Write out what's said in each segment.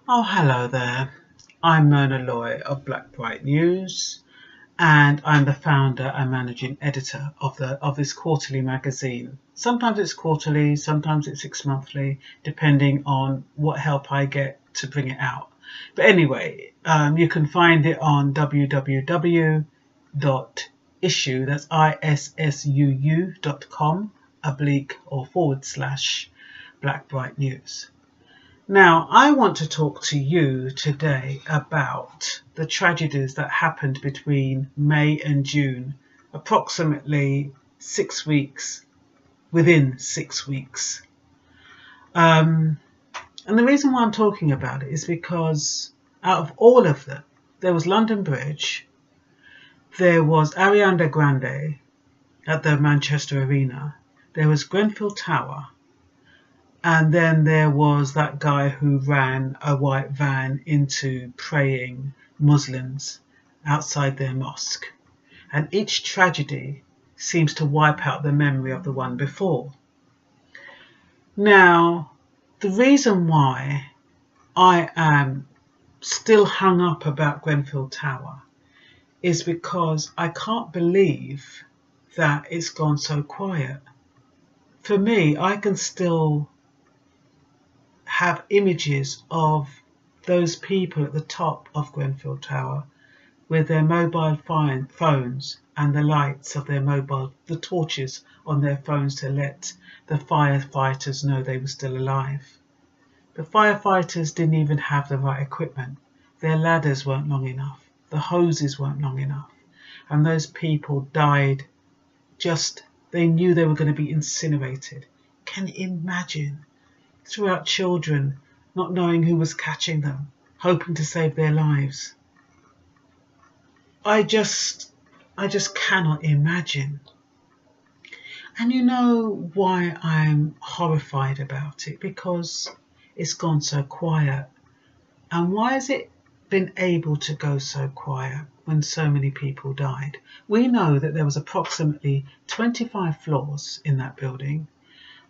Oh, hello there. I'm Mona Loy of Blackbright News, and I'm the founder and managing editor of this quarterly magazine. Sometimes it's quarterly, sometimes it's 6 monthly, depending on what help I get to bring it out. But anyway, you can find it on www.issue, that's issuu.com//Blackbright News. Now, I want to talk to you today about the tragedies that happened between May and June, approximately 6 weeks, within 6 weeks. And the reason why I'm talking about it is because out of all of them, there was London Bridge, there was Ariana Grande at the Manchester Arena, there was Grenfell Tower, and then there was that guy who ran a white van into praying Muslims outside their mosque. And each tragedy seems to wipe out the memory of the one before. Now, the reason why I am still hung up about Grenfell Tower is because I can't believe that it's gone so quiet. For me, I can still have images of those people at the top of Grenfell Tower with their mobile phones and the lights of the torches on their phones to let the firefighters know they were still alive. The firefighters didn't even have the right equipment. Their ladders weren't long enough. The hoses weren't long enough. And those people died they knew they were going to be incinerated. Can you imagine? Threw out children, not knowing who was catching them, hoping to save their lives. I just cannot imagine. And you know why I'm horrified about it? Because it's gone so quiet. And why has it been able to go so quiet when so many people died? We know that there was approximately 25 floors in that building,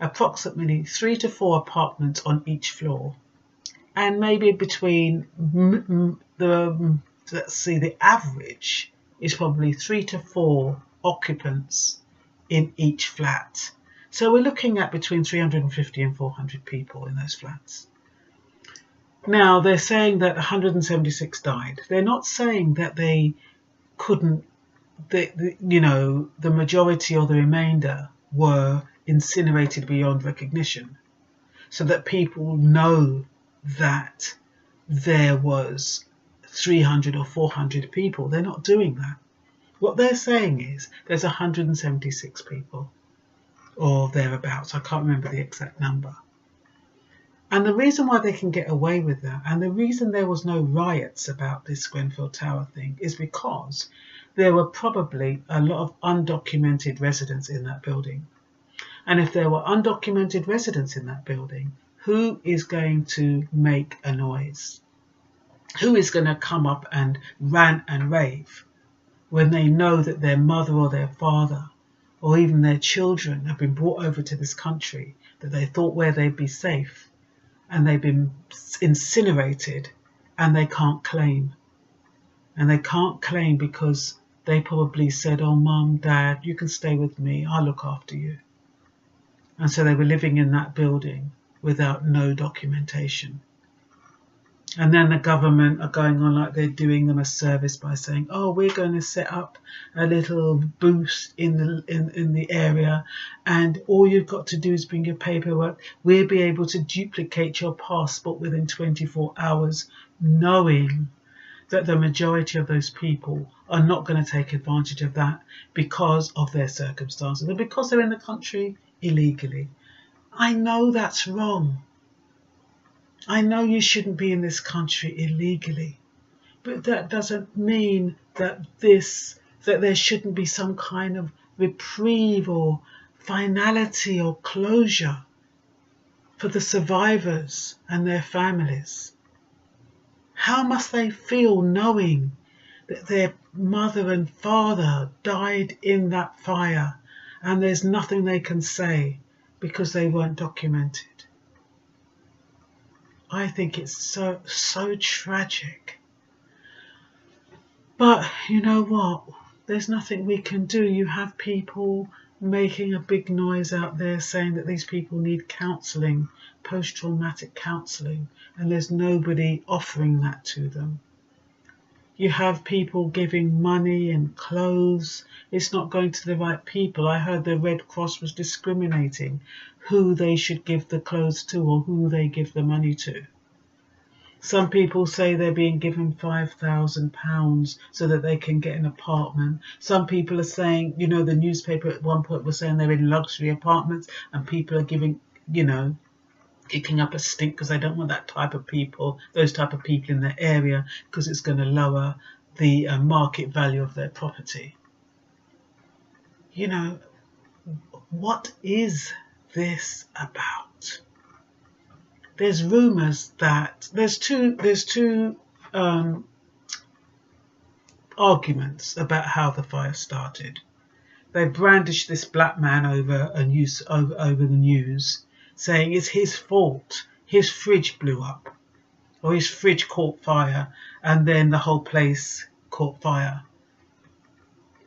approximately 3 to 4 apartments on each floor, and maybe between the average is probably 3 to 4 occupants in each flat. So we're looking at between 350 and 400 people in those flats. Now they're saying that 176 died. They're not saying that they couldn't, the majority or the remainder were incinerated beyond recognition, so that people know that there was 300 or 400 people. They're not doing that. What they're saying is there's 176 people or thereabouts. I can't remember the exact number. And the reason why they can get away with that, and the reason there was no riots about this Grenfell Tower thing, is because there were probably a lot of undocumented residents in that building. And if there were undocumented residents in that building, who is going to make a noise? Who is going to come up and rant and rave when they know that their mother or their father or even their children have been brought over to this country that they thought where they'd be safe, and they've been incinerated, and they can't claim? And they can't claim because they probably said, oh, Mum, Dad, you can stay with me, I'll look after you. And so they were living in that building without no documentation. And then the government are going on like they're doing them a service by saying, oh, we're going to set up a little booth in the area, and all you've got to do is bring your paperwork. We'll be able to duplicate your passport within 24 hours, knowing that the majority of those people are not going to take advantage of that because of their circumstances and because they're in the country illegally. I know that's wrong. I know you shouldn't be in this country illegally, but that doesn't mean that there shouldn't be some kind of reprieve or finality or closure for the survivors and their families. How must they feel knowing that their mother and father died in that fire and there's nothing they can say because they weren't documented? I think it's so tragic. But you know what? There's nothing we can do. You have people making a big noise out there saying that these people need counselling, post-traumatic counselling, and there's nobody offering that to them. You have people giving money and clothes. It's not going to the right people. I heard the Red Cross was discriminating who they should give the clothes to or who they give the money to. Some people say they're being given £5,000 so that they can get an apartment. Some people are saying, you know, the newspaper at one point was saying they're in luxury apartments and people are giving, you know, kicking up a stink because they don't want that type of people, those type of people in their area, because it's going to lower the market value of their property. You know, what is this about? There's rumours that there's two arguments about how the fire started. They brandished this black man over the news, saying it's his fault. His fridge blew up, or his fridge caught fire, and then the whole place caught fire.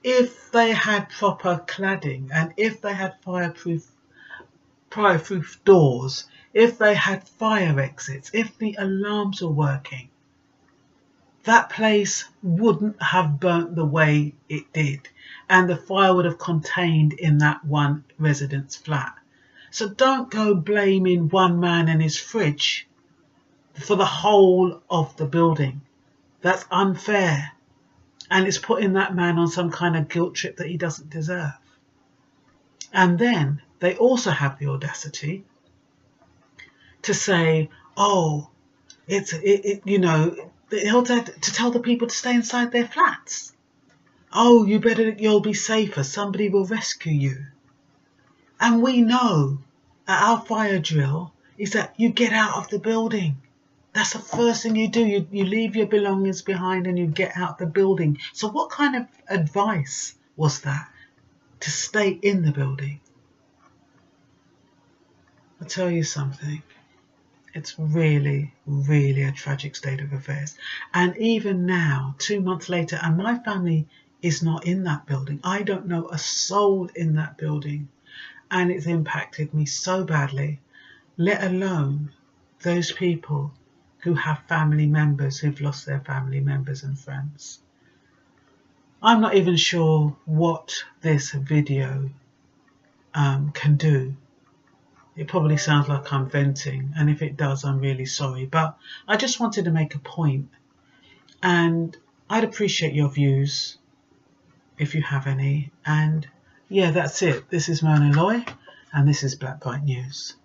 If they had proper cladding, and if they had fireproof doors, if they had fire exits, if the alarms were working, that place wouldn't have burnt the way it did, and the fire would have contained in that one resident's flat. So don't go blaming one man and his fridge for the whole of the building. That's unfair, and it's putting that man on some kind of guilt trip that he doesn't deserve. And then they also have the audacity to say, oh, you know, to tell the people to stay inside their flats. Oh, you'll be safer. Somebody will rescue you. And we know at our fire drill is that you get out of the building. That's the first thing you do. You leave your belongings behind and you get out the building. So what kind of advice was that? To stay in the building? I'll tell you something. It's really, really a tragic state of affairs. And even now, 2 months later, and my family is not in that building. I don't know a soul in that building. And it's impacted me so badly, let alone those people who have family members who've lost their family members and friends. I'm not even sure what this video can do. It probably sounds like I'm venting, and if it does, I'm really sorry. But I just wanted to make a point, and I'd appreciate your views if you have any. And yeah, that's it. This is Mona Loy, and this is Blackbright News.